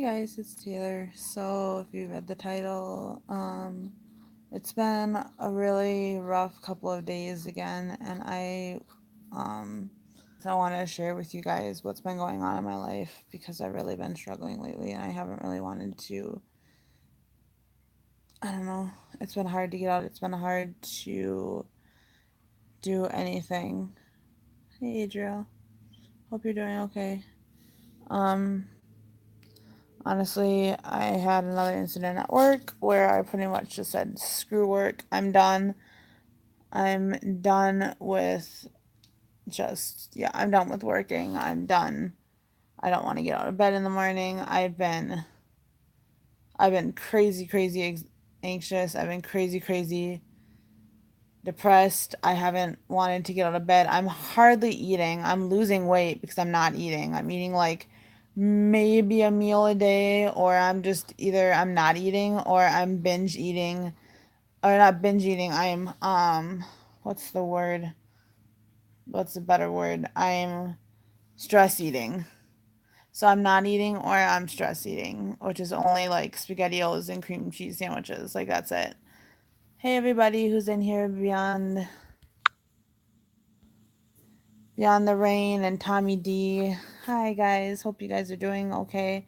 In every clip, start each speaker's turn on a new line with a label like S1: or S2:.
S1: guys, it's Taylor. So if you read the title, it's been a really rough couple of days again, and so I want to share with you guys what's been going on in my life because I've really been struggling lately, and I haven't really wanted to. I don't know. It's been hard to get out. It's been hard to do anything. Hey, Adriel. Hope you're doing okay. Um, Honestly, I had another incident at work where I pretty much just said, screw work, I'm done. I'm done with I'm done with working. I'm done. I don't want to get out of bed in the morning. I've been crazy, anxious. I've been crazy depressed. I haven't wanted to get out of bed. I'm hardly eating. I'm losing weight because I'm not eating. I'm eating like maybe a meal a day, or I'm not eating or I'm binge eating, or not binge eating. What's the word? What's the better word? I'm stress eating. So I'm not eating or I'm stress eating, which is only like SpaghettiOs and cream cheese sandwiches. Like that's it. Hey everybody who's in here beyond the rain and Tommy D. Hi guys, hope you guys are doing okay.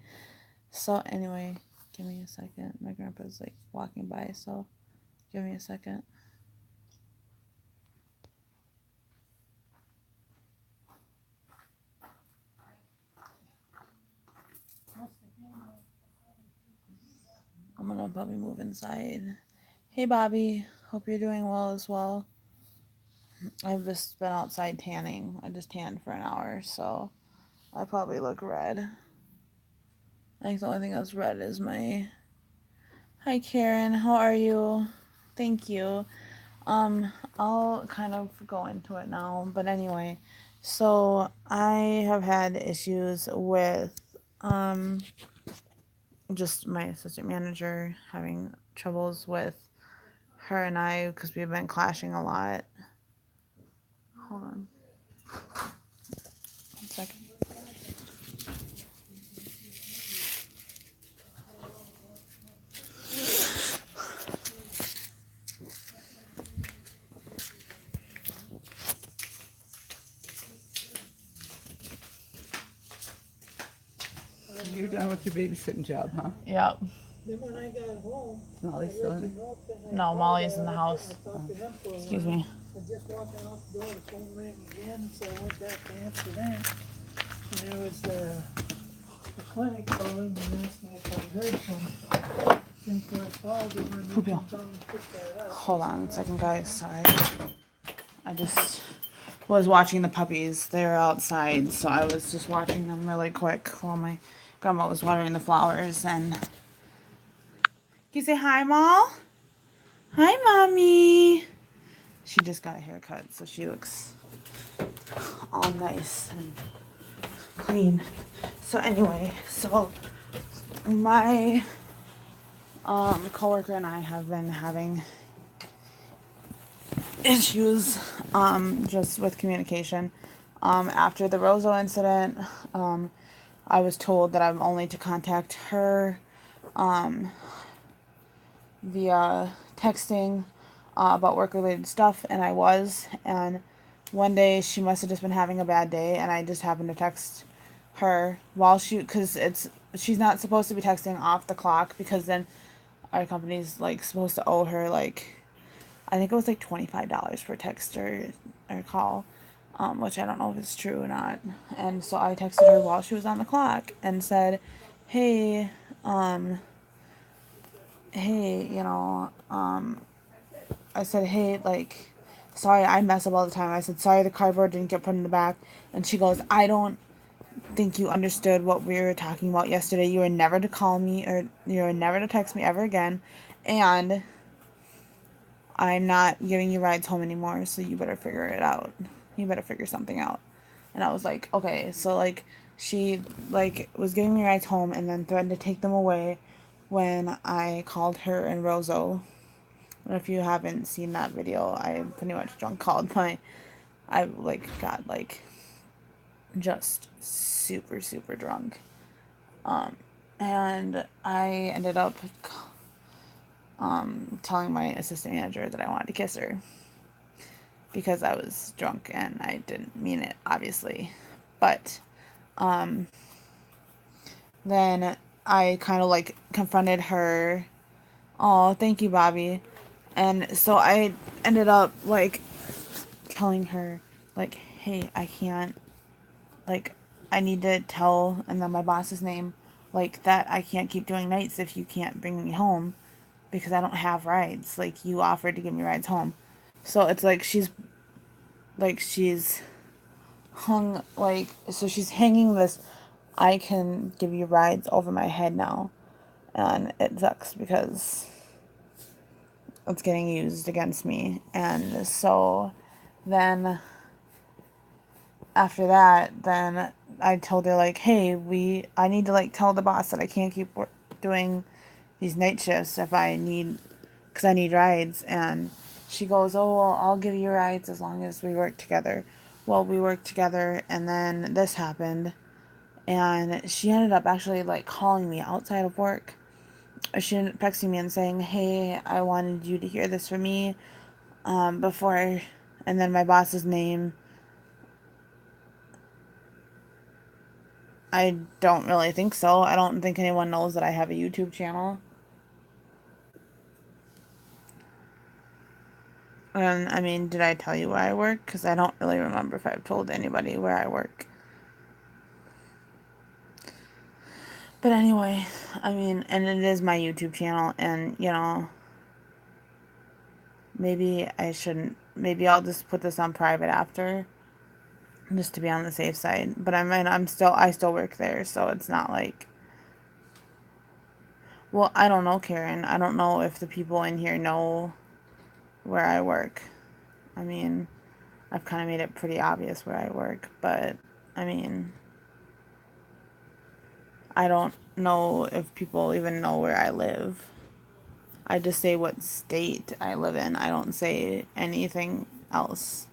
S1: So anyway, give me a second. My grandpa's like walking by, so give me a second. I'm gonna probably move inside. Hey Bobby, hope you're doing well as well. I've just been outside tanning. I just tanned for an hour, so I probably look red. I think the only thing that's red is my... Hi Karen, how are you? Thank you. I'll kind of go into it now, but anyway, so I have had issues with just my assistant manager having troubles with her and I because we've been clashing a lot. Hold on. 1 second.
S2: You're done with your babysitting job, huh?
S1: Yep.
S3: Then when I got home,
S2: Molly's still in it?
S1: No, Molly's in the house. Excuse me.
S3: I just walking out the door, the phone rang again, so I went back to answer that. And there was the clinic calling and asked me if I heard from St. Clair Falls, and when you can come and pick that up.
S1: Hold on 1 second, guys. Sorry. I just was watching the puppies. They were outside, so I was just watching them really quick while my grandma was watering the flowers. And can you say hi, Mom? Hi, Mommy. She just got a haircut, so she looks all nice and clean. So anyway, my coworker and I have been having issues just with communication. After the Rosa incident, I was told that I'm only to contact her via texting about work-related stuff, and I was. And one day she must have just been having a bad day, and I just happened to text her because she's not supposed to be texting off the clock because then our company's like supposed to owe her like I think it was like $25 per text or call, which I don't know if it's true or not. And so I texted her while she was on the clock and said, "Hey, hey, I said, hey, like, sorry, I mess up all the time. I said, sorry, the cardboard didn't get put in the back." And she goes, "I don't think you understood what we were talking about yesterday. You were never to call me or you were never to text me ever again. And I'm not giving you rides home anymore, so you better figure it out. You better figure something out." And I was like, okay. So, like, she, like, was giving me rides home and then threatened to take them away when I called her and Roso. And if you haven't seen that video, I pretty much drunk called I, like, got, like, just super drunk. And I ended up telling my assistant manager that I wanted to kiss her because I was drunk and I didn't mean it, obviously. But then I kind of like confronted her. Oh, thank you, Bobby. And so I ended up like telling her, like, hey, I can't, like, I need to tell, and then my boss's name, like, that I can't keep doing nights if you can't bring me home because I don't have rides. Like, you offered to give me rides home. So it's like, she's hung, like, so she's hanging this, I can give you rides over my head now. And it sucks because it's getting used against me. And so then after that, then I told her like, hey, I need to like tell the boss that I can't keep doing these night shifts if I need, because I need rides. And she goes, oh, well, I'll give you rides as long as we work together. Well, we worked together, and then this happened, and she ended up actually like calling me outside of work. She ended up texting me and saying, hey, I wanted you to hear this from me before, and then my boss's name. I don't really think so. I don't think anyone knows that I have a YouTube channel. And I mean, did I tell you where I work? Because I don't really remember if I've told anybody where I work. But anyway, I mean, and it is my YouTube channel, and you know, maybe I shouldn't. Maybe I'll just put this on private after, just to be on the safe side. But I mean, I still work there, so it's not like. Well, I don't know, Karen. I don't know if the people in here know where I work. I mean, I've kind of made it pretty obvious where I work, but I mean, I don't know if people even know where I live. I just say what state I live in. I don't say anything else.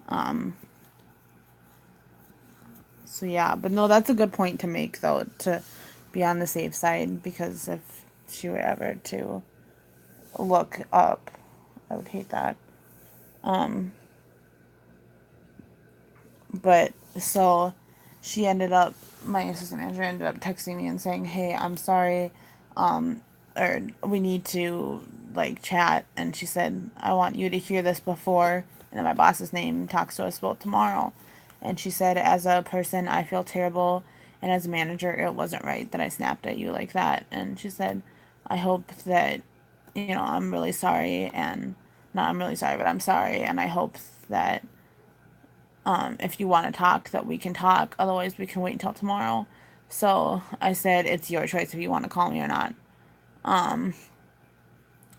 S1: Um, so yeah, but no, that's a good point to make though, to be on the safe side, because if she were ever to look up, I would hate that. Um, but so she ended up, my assistant manager ended up texting me and saying, hey, I'm sorry, um, or we need to like chat. And she said, I want you to hear this before, and then my boss's name, talks to us about tomorrow. And she said, as a person, I feel terrible, and as a manager, it wasn't right that I snapped at you like that. And she said, I hope that, you know, I'm really sorry, and not I'm really sorry, but I'm sorry, and I hope that if you want to talk, that we can talk. Otherwise, we can wait until tomorrow. So I said, it's your choice if you want to call me or not. Um,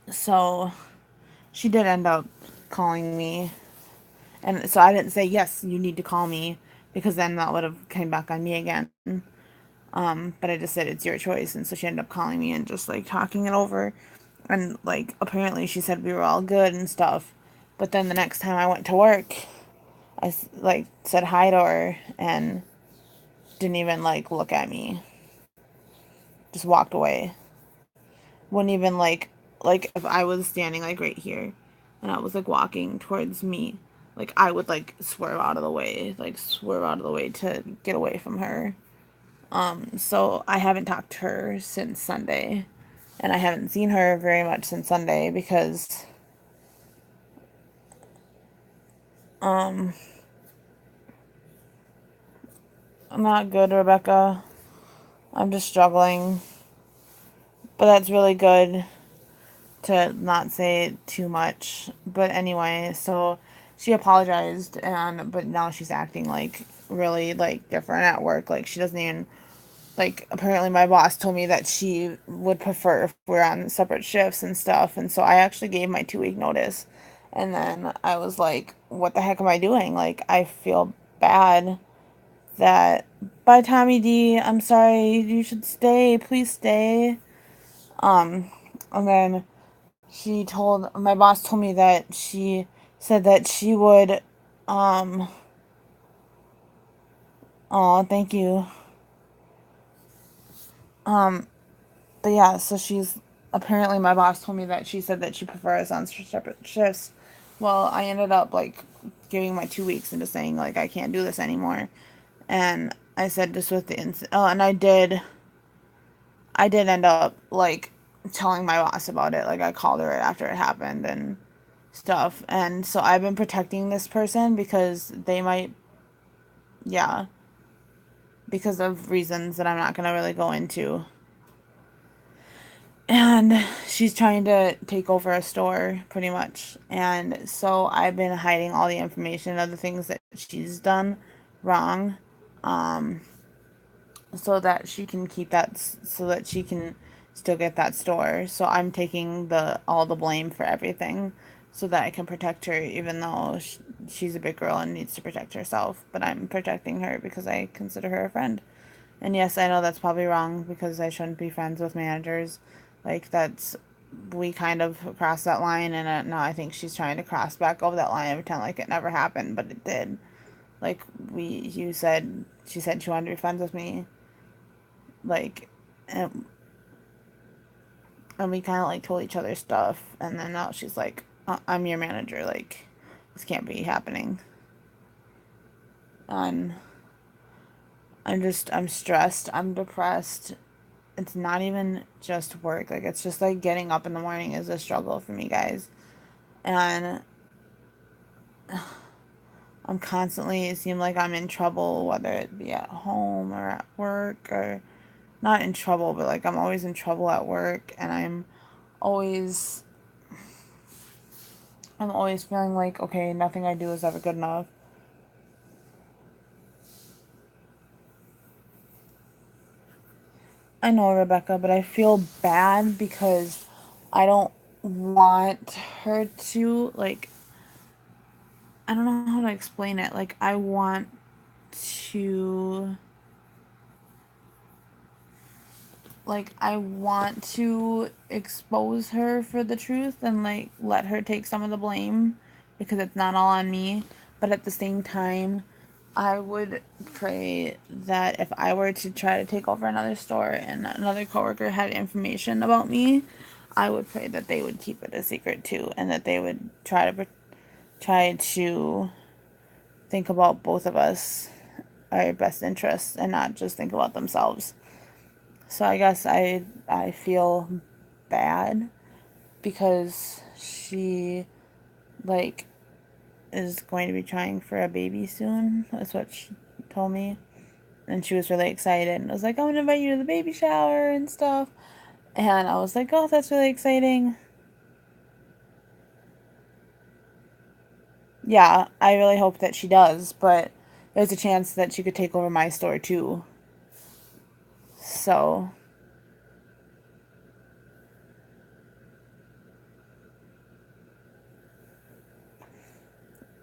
S1: so she did end up calling me. And so I didn't say, yes, you need to call me, because then that would have came back on me again. But I just said, it's your choice. And so she ended up calling me and just like talking it over. And like, apparently she said we were all good and stuff. But then the next time I went to work, I like said hi to her and didn't even like look at me. Just walked away. Wouldn't even like if I was standing like right here and I was like walking towards me, like I would like swerve out of the way, like swerve out of the way to get away from her. So I haven't talked to her since Sunday, and I haven't seen her very much since Sunday because um I'm not good, Rebecca. I'm just struggling. But that's really good to not say too much. But anyway, so she apologized, and but now she's acting like really like different at work. Like she doesn't even like, apparently my boss told me that she would prefer if we're on separate shifts and stuff. And so I actually gave my 2 week notice. And then I was like, what the heck am I doing? Like, I feel bad that, bye Tommy D, I'm sorry, you should stay, please stay. Um, and then my boss told me that she said that she would, um, oh, thank you. Um, but yeah, so she's apparently my boss told me that she said that she prefers on separate shifts. Well, I ended up like giving my 2 weeks and just saying like I can't do this anymore. And I said just with the oh, and I did end up like telling my boss about it. Like I called her right after it happened and stuff. And so I've been protecting this person because they might, yeah, because of reasons that I'm not gonna really go into. And she's trying to take over a store pretty much. And so I've been hiding all the information of the things that she's done wrong, um, so that she can keep that, so that she can still get that store. So I'm taking the all the blame for everything so that I can protect her, even though she's a big girl and needs to protect herself. But I'm protecting her because I consider her a friend. And yes, I know that's probably wrong because I shouldn't be friends with managers. Like that's we kind of crossed that line, and now I think she's trying to cross back over that line and pretend like it never happened, but it did. Like you said, she said she wanted to be friends with me, like, and, and we kind of like told each other stuff, and then now she's like, I'm your manager, like, this can't be happening. And I'm stressed, I'm depressed, it's not even just work. Like it's just like getting up in the morning is a struggle for me, guys. And I'm constantly it seems like I'm in trouble, whether it be at home or at work or not in trouble, but like I'm always in trouble at work and always I'm always feeling like okay, nothing I do is ever good enough. I know, Rebecca, but I feel bad because I don't want her to like I don't know how to explain it. Like to I want to expose her for the truth and like let her take some of the blame because it's not all on me. But at the same time, I would pray that if I were to try to take over another store and another coworker had information about me, I would pray that they would keep it a secret too and that they would try to think about both of us, our best interests, and not just think about themselves. So I guess I feel bad because she like is going to be trying for a baby soon. That's what she told me. And she was really excited and I was like, I'm gonna invite you to the baby shower and stuff. And I was like, oh, that's really exciting. Yeah, I really hope that she does, but there's a chance that she could take over my store too. So,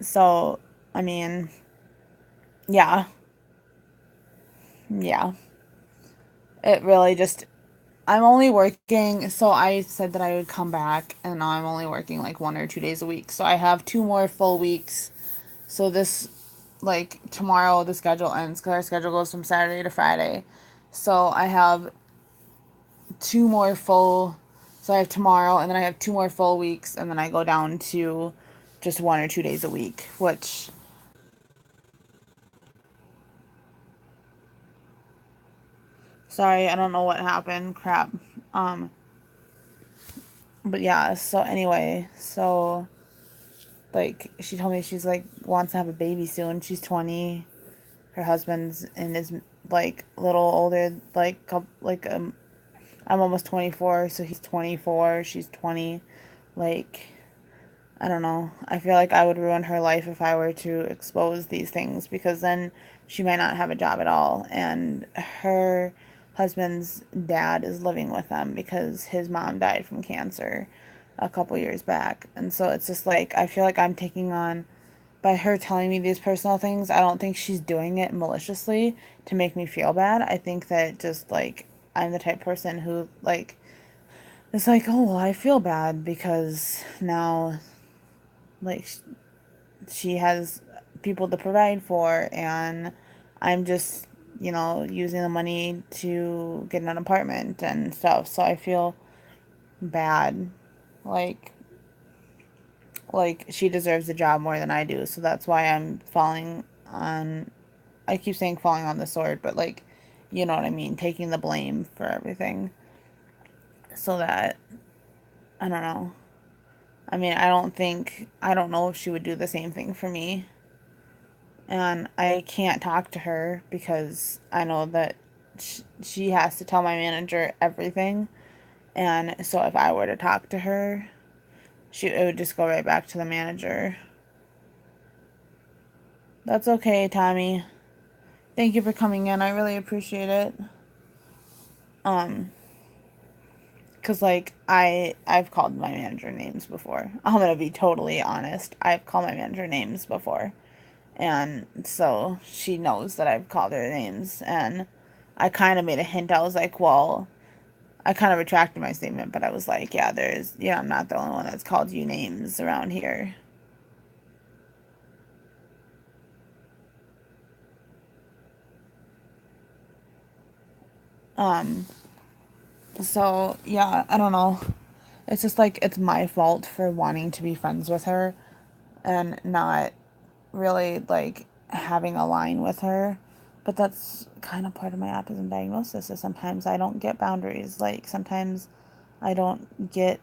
S1: so, I mean, yeah, yeah. It really just I'm only working, so I said that I would come back, and now I'm only working like 1 or 2 days a week. So I have 2 more full weeks. So this, like, tomorrow the schedule ends because our schedule goes from Saturday to Friday. So I have two more full, so I have tomorrow, and then I have 2 more full weeks, and then I go down to just 1 or 2 days a week, which, sorry, I don't know what happened. Crap. Um, but yeah, so anyway, so like she told me she's like wants to have a baby soon. She's 20. Her husband's and is like a little older, I'm almost 24, so he's 24, she's 20. Like I don't know. I feel like I would ruin her life if I were to expose these things because then she might not have a job at all. And her husband's dad is living with them because his mom died from cancer a couple years back. And so it's just like, I feel like I'm taking on, by her telling me these personal things, I don't think she's doing it maliciously to make me feel bad. I think that just like, I'm the type of person who like, it's like, oh, well, I feel bad because now like she has people to provide for and I'm just using the money to get an apartment and stuff. So I feel bad. Like, she deserves a job more than I do. So that's why I'm falling on, I keep saying falling on the sword, but like, you know what I mean, taking the blame for everything. So that, I don't know. I mean, I don't know if she would do the same thing for me. And I can't talk to her because I know that she has to tell my manager everything. And so if I were to talk to her, it would just go right back to the manager. That's okay, Tommy. Thank you for coming in. I really appreciate it. Um, cause like I've called my manager names before. I'm gonna be totally honest. I've called my manager names before, and so she knows that I've called her names. And I kind of made a hint. I was like, well, I kind of retracted my statement, but I was like, yeah, I'm not the only one that's called you names around here. Um, so yeah, I don't know. It's just like it's my fault for wanting to be friends with her and not really like having a line with her. But that's kind of part of my autism diagnosis is sometimes I don't get boundaries. Like sometimes I don't get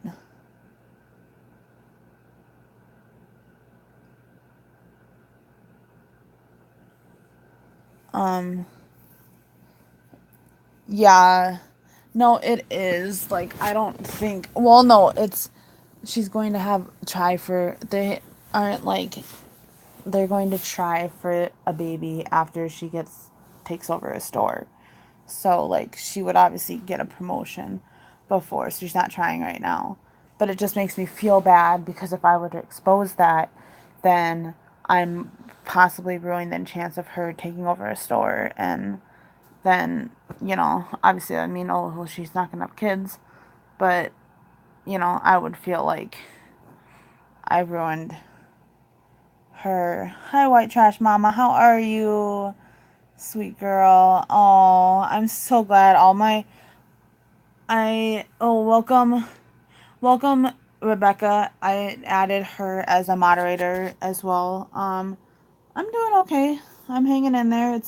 S1: um yeah. No, it is. Like I don't think well no, it's she's going to have try for they aren't like they're going to try for a baby after she takes over a store. So like she would obviously get a promotion before, so she's not trying right now. But it just makes me feel bad because if I were to expose that, then I'm possibly ruining the chance of her taking over a store and then, obviously I mean, oh, well, she's not gonna have kids, but I would feel like I ruined her. Hi, white trash mama. How are you, sweet girl? Oh, I'm so glad. Welcome, welcome, Rebecca. I added her as a moderator as well. I'm doing okay. I'm hanging in there.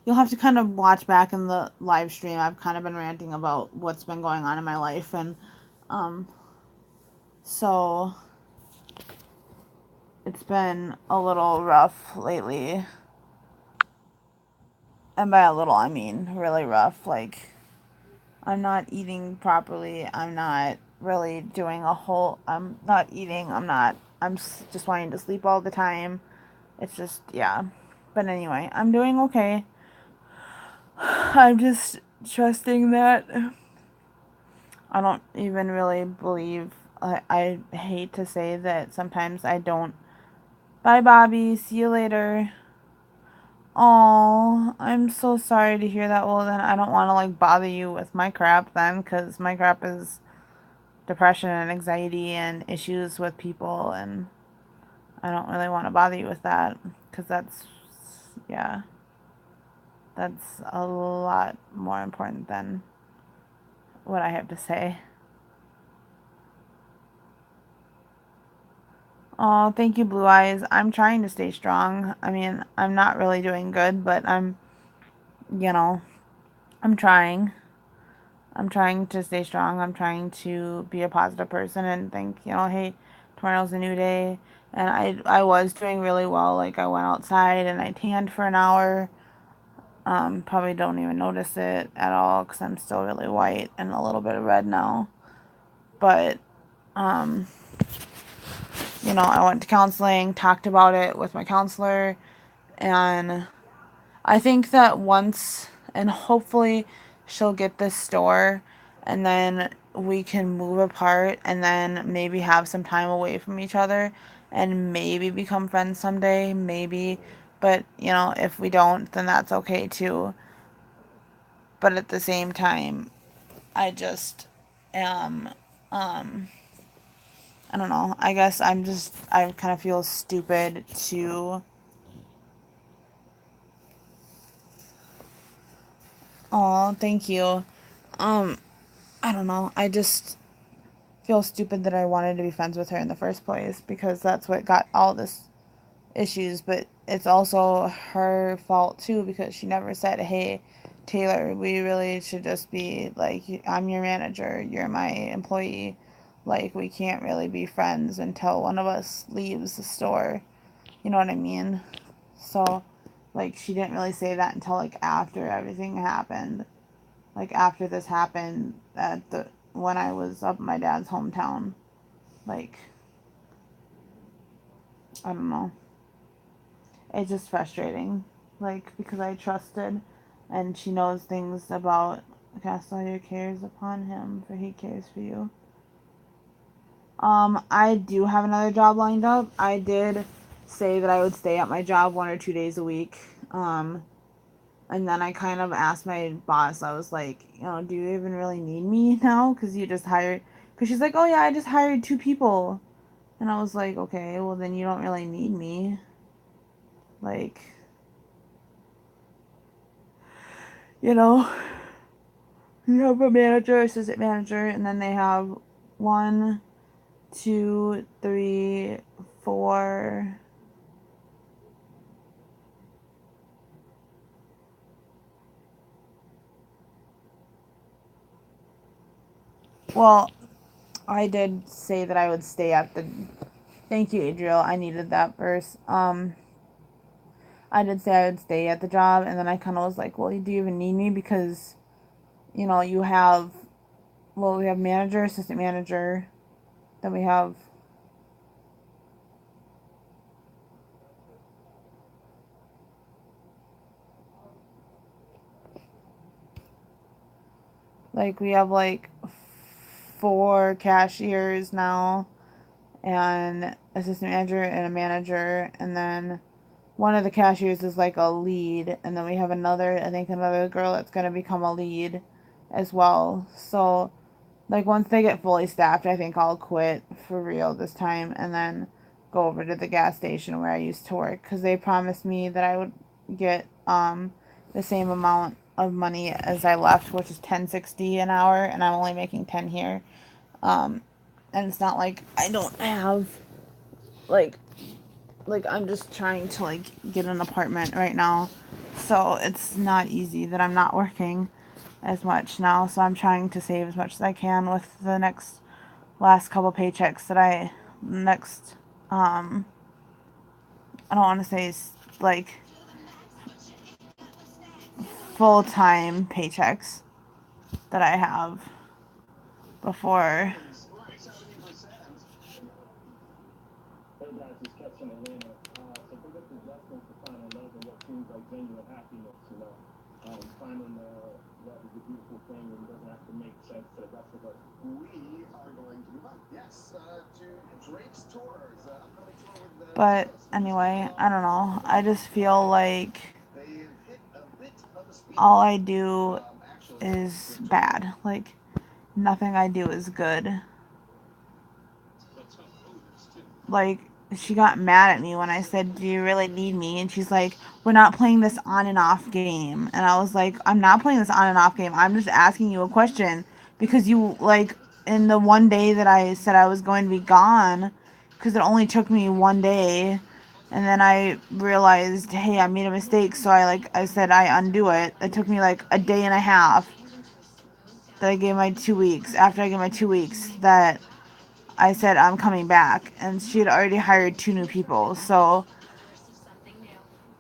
S1: You'll have to kind of watch back in the live stream. I've kind of been ranting about what's been going on in my life, and um, so it's been a little rough lately. And by a little, I mean really rough. Like, I'm not eating properly. I'm not really doing I'm not eating. I'm just wanting to sleep all the time. It's just, yeah. But anyway, I'm doing okay. I'm just trusting that I don't even really believe. I hate to say that sometimes I don't. Bye, Bobby. See you later. Oh, I'm so sorry to hear that. Well, then I don't want to like bother you with my crap then, because my crap is depression and anxiety and issues with people, and I don't really want to bother you with that, because yeah, that's a lot more important than what I have to say. Oh, thank you, Blue Eyes. I'm trying to stay strong. I mean, I'm not really doing good, but you know, I'm trying. I'm trying to stay strong. I'm trying to be a positive person and think, hey, tomorrow's a new day. And I was doing really well. Like I went outside and I tanned for an hour. Probably don't even notice it at all because I'm still really white and a little bit of red now. But, um, I went to counseling, talked about it with my counselor, and I think that and hopefully she'll get this store, and then we can move apart, and then maybe have some time away from each other, and maybe become friends someday, maybe. But, if we don't, then that's okay too. But at the same time, I just am, I don't know. I guess I kind of feel stupid to Oh, thank you. Um, I don't know. I just feel stupid that I wanted to be friends with her in the first place because that's what got all this issues, but it's also her fault too because she never said, "Hey, Taylor, we really should just be like, I'm your manager, you're my employee. Like, we can't really be friends until one of us leaves the store." You know what I mean? So, like, she didn't really say that until like after everything happened. Like after this happened at the when I was up in my dad's hometown. Like, I don't know. It's just frustrating, like because I trusted, and she knows things about cast all your cares upon him, for he cares for you. I do have another job lined up. I did say that I would stay at my job 1 or 2 days a week. And then I kind of asked my boss. I was like, do you even really need me now? Because you just hired. Because she's like, oh yeah, I just hired 2 people. And I was like, okay, well then you don't really need me. Like, you know. You have a manager, assistant manager, and then they have one, two, three, four. Well, I did say that I would stay at the. Thank you, Adriel. I needed that verse. I did say I would stay at the job, and then I kind of was like, well, do you even need me? Because, you have. Well, we have manager, assistant manager. Then we have. Like, we have like 4 cashiers now, and assistant manager and a manager, and then one of the cashiers is like a lead, and then we have another girl that's going to become a lead as well. So like once they get fully staffed, I think I'll quit for real this time and then go over to the gas station where I used to work because they promised me that I would get the same amount of money as I left, which is 10.60 an hour, and I'm only making 10 here. um and it's not like I don't have like I'm just trying to like get an apartment right now. So it's not easy that I'm not working as much now. So I'm trying to save as much as I can with the next last couple paychecks that I next um I don't want to say like full-time paychecks that I have before. But anyway, I don't know. I just feel like all I do is bad. Like nothing I do is good. Like she got mad at me when I said, "Do you really need me?" And she's like, "We're not playing this on and off game." And I was like, "I'm not playing this on and off game. I'm just asking you a question because you like in the one day that I said I was going to be gone because it only took me one day." And then I realized, hey, I made a mistake, so I said I undo it. It took me like a day and a half that I gave my 2 weeks. After I gave my 2 weeks, that I said I'm coming back, and she had already hired 2 new people. So,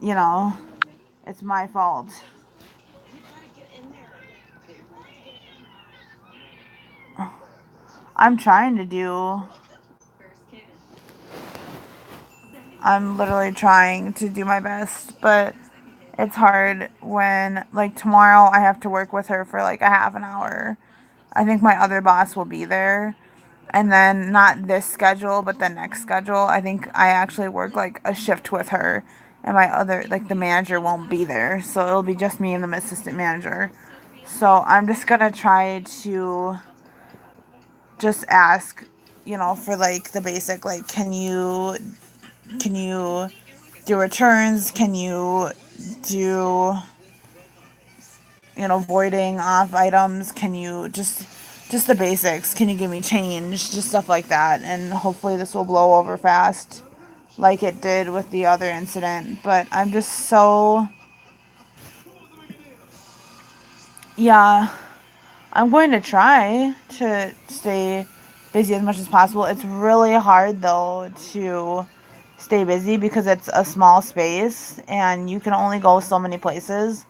S1: you know, it's my fault. I'm trying to do. I'm literally trying to do my best, but it's hard when, like, tomorrow I have to work with her for like a half an hour. I think my other boss will be there. And then not this schedule, but the next schedule. I think I actually work like a shift with her, and my other, like, the manager won't be there. So it'll be just me and the assistant manager. So I'm just gonna try to just ask, for like the basic, like, can you do returns? Can you do voiding off items. Can you just the basics? Can you give me change? Just stuff like that. And hopefully this will blow over fast like it did with the other incident. But I'm just so, yeah, I'm going to try to stay busy as much as possible. It's really hard though to stay busy because it's a small space and you can only go so many places.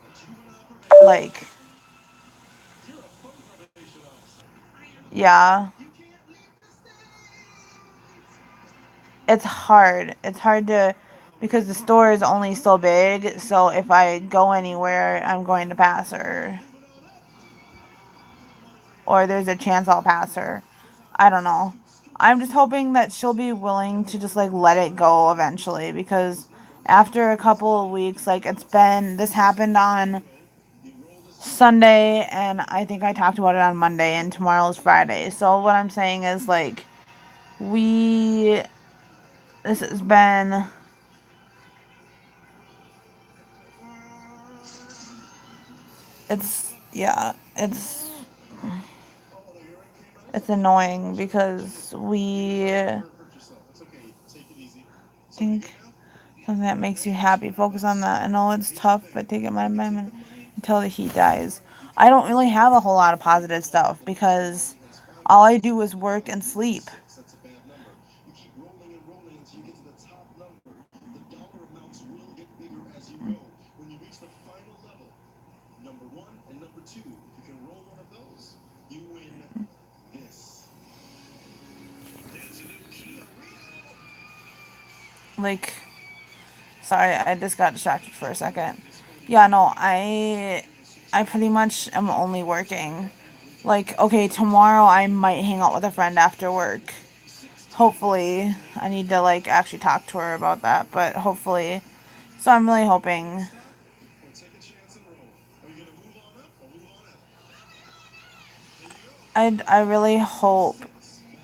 S1: Like, yeah, it's hard. It's hard to, because the store is only so big. So if I go anywhere, I'm going to pass her, or there's a chance I'll pass her. I don't know. I'm just hoping that she'll be willing to just like let it go eventually, because after a couple of weeks, like this happened on Sunday, and I think I talked about it on Monday, and tomorrow's Friday. So what I'm saying is like we this has been it's yeah, it's annoying because we think something that makes you happy. Focus on that. I know it's tough, but take it moment until the heat dies. I don't really have a whole lot of positive stuff because all I do is work and sleep. Like, sorry, I just got distracted for a second. Yeah, no, I pretty much am only working. Like, okay, tomorrow I might hang out with a friend after work. Hopefully, I need to like actually talk to her about that, but hopefully. So I'm really hoping. I really hope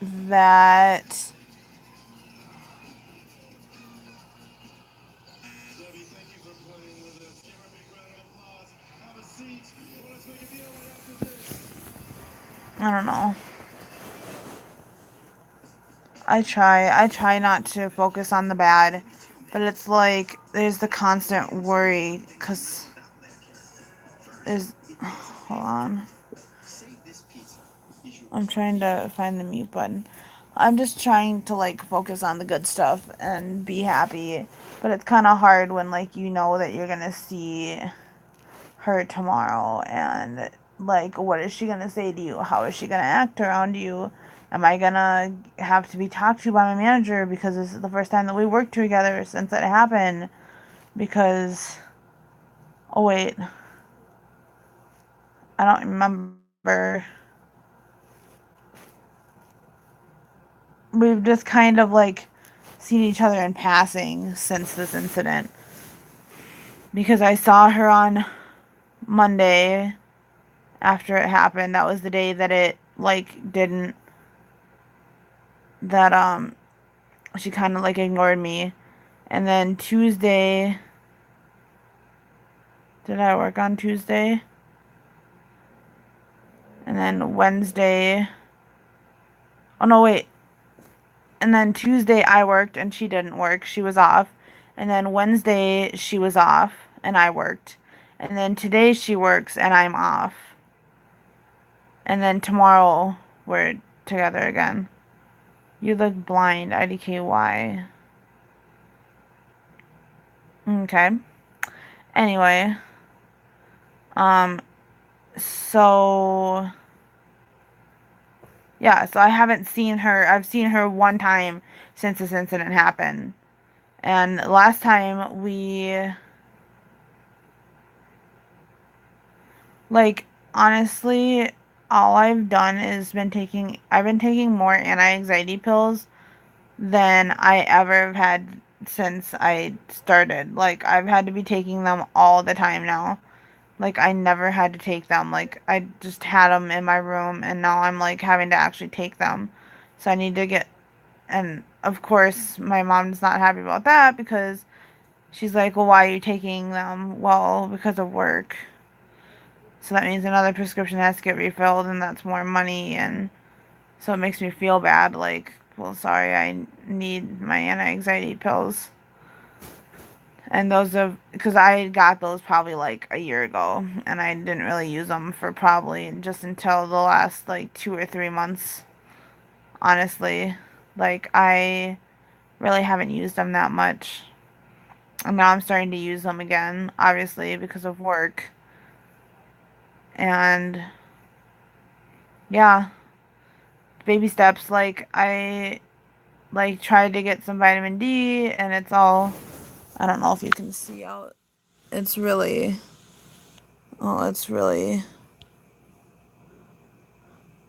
S1: that I don't know. I try not to focus on the bad, but it's like there's the constant worry because there's. Hold on. I'm trying to find the mute button. I'm just trying to like focus on the good stuff and be happy, but it's kind of hard when like you know that you're gonna see her tomorrow and like what is she gonna say to you? How is she gonna act around you? Am I gonna have to be talked to by my manager because this is the first time that we worked together since it happened? Because, oh wait, I don't remember. We've just kind of like seen each other in passing since this incident. Because I saw her on Monday after it happened. That was the day that it like didn't that she kind of like ignored me. And then Tuesday, did I work on Tuesday? And then Wednesday, oh no, wait. And then Tuesday I worked and she didn't work. She was off. And then Wednesday she was off and I worked. And then today she works and I'm off. And then tomorrow we're together again. You look blind, IDKY. Okay. Anyway, um, so yeah, so I haven't seen her. I've seen her one time since this incident happened. And last time like, honestly, all I've done is I've been taking more anti-anxiety pills than I ever have had since I started. Like, I've had to be taking them all the time now. Like, I never had to take them. Like, I just had them in my room, and now I'm, like, having to actually take them. So I need to get, and of course, my mom's not happy about that because she's like, well, why are you taking them? Well, because of work. So that means another prescription has to get refilled, and that's more money, and so it makes me feel bad. Like, well, sorry, I need my anti-anxiety pills. And those have, because I got those probably like a year ago, and I didn't really use them for probably just until the last like 2 or 3 months, honestly. Like, I really haven't used them that much. And now I'm starting to use them again, obviously, because of work. And yeah, baby steps. Like, I like tried to get some vitamin D, and it's all, I don't know if you can see out. It's really, oh, it's really,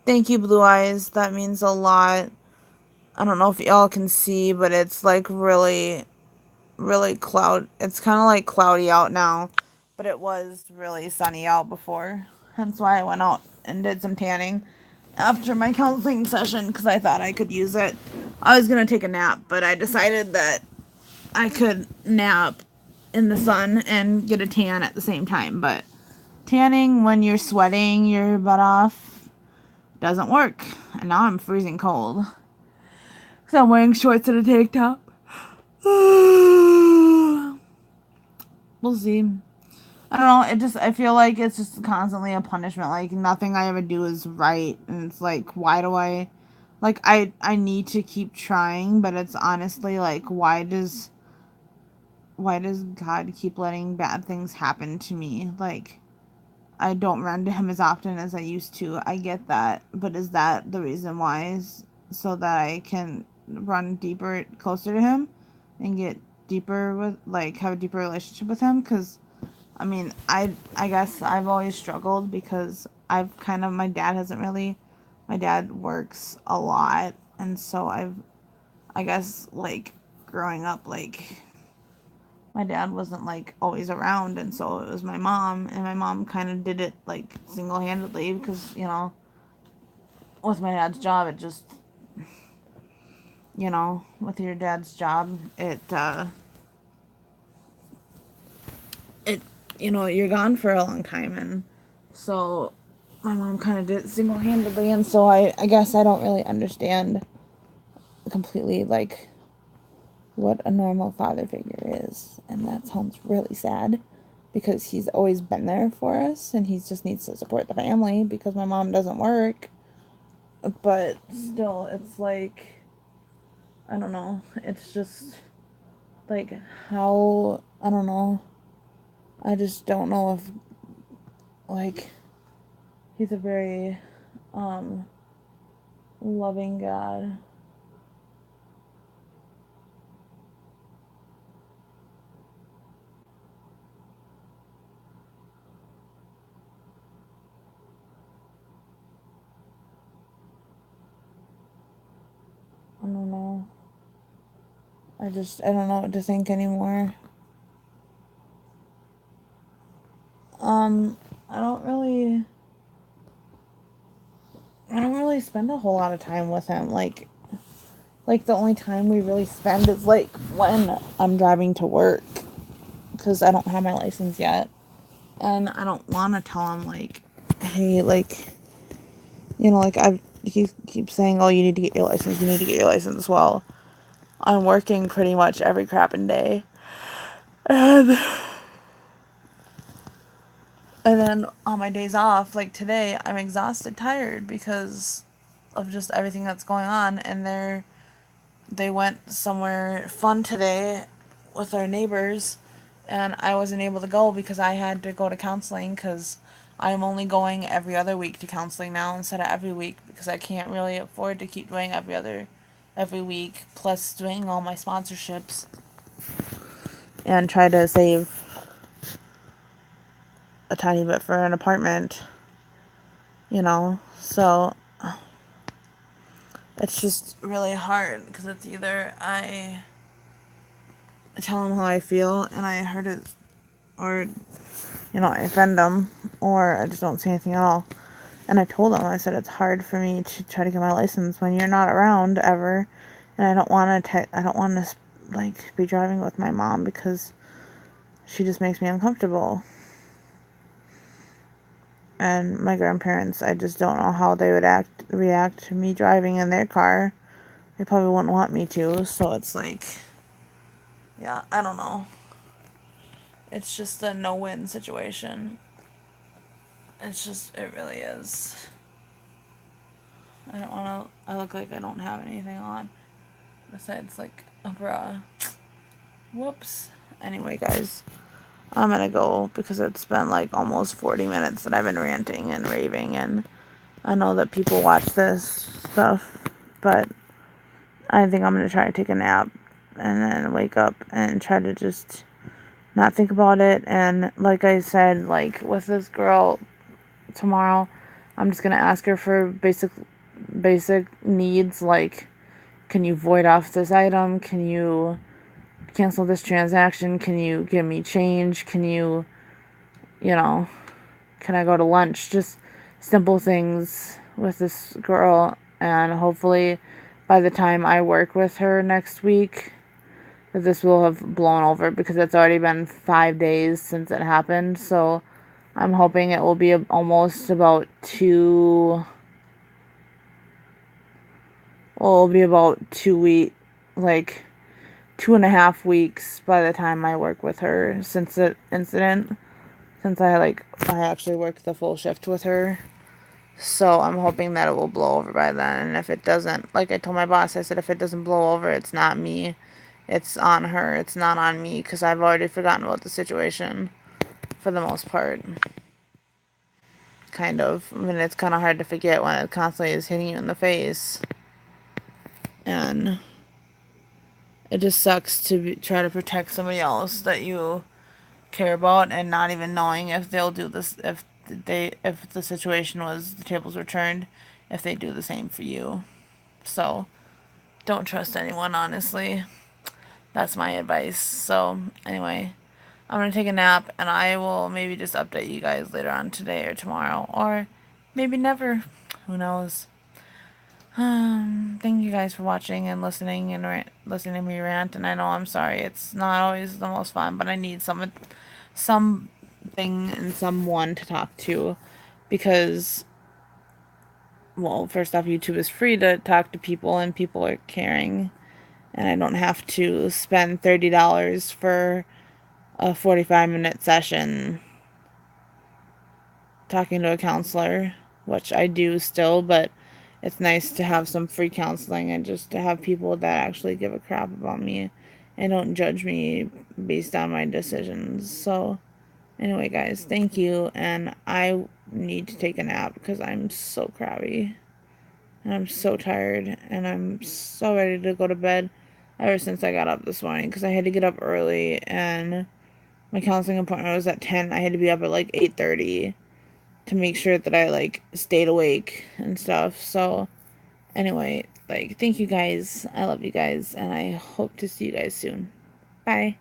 S1: thank you, Blue Eyes. That means a lot. I don't know if y'all can see, but it's like really, really it's kind of like cloudy out now, but it was really sunny out before. Hence why I went out and did some tanning after my counseling session, because I thought I could use it. I was gonna take a nap, but I decided that I could nap in the sun and get a tan at the same time. But tanning when you're sweating your butt off doesn't work. And now I'm freezing cold. So I'm wearing shorts and a tank top. We'll see. I don't know. I feel like it's just constantly a punishment. Like, nothing I ever do is right. And it's like, why do like, I need to keep trying, but it's honestly like, why does God keep letting bad things happen to me? Like, I don't run to him as often as I used to. I get that. But is that the reason why? Is so that I can run deeper, closer to him and get deeper with, like, have a deeper relationship with him? Because, I mean, I guess I've always struggled because my dad works a lot. And so I guess, like, growing up, like, my dad wasn't like always around, and so it was my mom, and my mom kind of did it like single-handedly because, with my dad's job, it just, with your dad's job, it you're gone for a long time, and so my mom kind of did it single-handedly, and so I guess I don't really understand completely like what a normal father figure is, and that sounds really sad because he's always been there for us, and he just needs to support the family because my mom doesn't work. But still, it's like, I don't know, it's just like, how, I don't know, I just don't know if, like, he's a very loving God. I don't know. I don't know what to think anymore. Um, I don't really, I don't really spend a whole lot of time with him. Like the only time we really spend is like when I'm driving to work because I don't have my license yet. And I don't want to tell him like, hey, like, like he keeps saying, oh, you need to get your license, you need to get your license. Well, I'm working pretty much every crapping day. And And then on my days off, like today, I'm exhausted, tired because of just everything that's going on. And they went somewhere fun today with our neighbors, and I wasn't able to go because I had to go to counseling because I'm only going every other week to counseling now instead of every week because I can't really afford to keep doing every week, plus doing all my sponsorships and try to save a tiny bit for an apartment, so it's just really hard because it's either I tell him how I feel and I hurt it, or I offend him, or I just don't say anything at all. And I told him, I said, it's hard for me to try to get my license when you're not around ever, and I don't want to like be driving with my mom because she just makes me uncomfortable. and my grandparents, I just don't know how they would react to me driving in their car. They probably wouldn't want me to, so it's like, yeah, I don't know. It's just a no-win situation. It really is. I don't want to, I look like I don't have anything on. Besides, like, a bra. Whoops. Anyway, guys, I'm gonna go because it's been like almost 40 minutes that I've been ranting and raving, and I know that people watch this stuff, but I think I'm gonna try to take a nap and then wake up and try to just not think about it. And like I said, like with this girl tomorrow, I'm just gonna ask her for basic needs, like, can you void off this item? Can you cancel this transaction? Can you give me change? Can you, can I go to lunch? Just simple things with this girl, and hopefully by the time I work with her next week, that this will have blown over, because it's already been 5 days since it happened. So I'm hoping it will be almost about it'll be about 2 weeks, like 2.5 weeks by the time I work with her since the incident, since I actually worked the full shift with her. So I'm hoping that it will blow over by then. And if it doesn't, like I told my boss, I said, if it doesn't blow over, it's not me. It's on her. It's not on me, because I've already forgotten about the situation for the most part. Kind of. I mean, it's kind of hard to forget when it constantly is hitting you in the face. And it just sucks to try to protect somebody else that you care about, and not even knowing if they'll do this, if the situation was the tables were turned, if they do the same for you. So don't trust anyone, honestly. That's my advice. So anyway, I'm gonna take a nap, and I will maybe just update you guys later on today or tomorrow, or maybe never. Who knows? Thank you guys for watching and listening and listening to me rant. And I know I'm sorry, it's not always the most fun, but I need something and someone to talk to, because, well, first off, YouTube is free to talk to people, and people are caring, and I don't have to spend $30 for a 45-minute session talking to a counselor, which I do still, but it's nice to have some free counseling and just to have people that actually give a crap about me and don't judge me based on my decisions. So anyway, guys, thank you, and I need to take a nap because I'm so crabby and I'm so tired and I'm so ready to go to bed ever since I got up this morning, because I had to get up early, and my counseling appointment was at 10. I had to be up at like 8:30 to make sure that I like stayed awake and stuff. So anyway, like, thank you guys. I love you guys, and I hope to see you guys soon. Bye.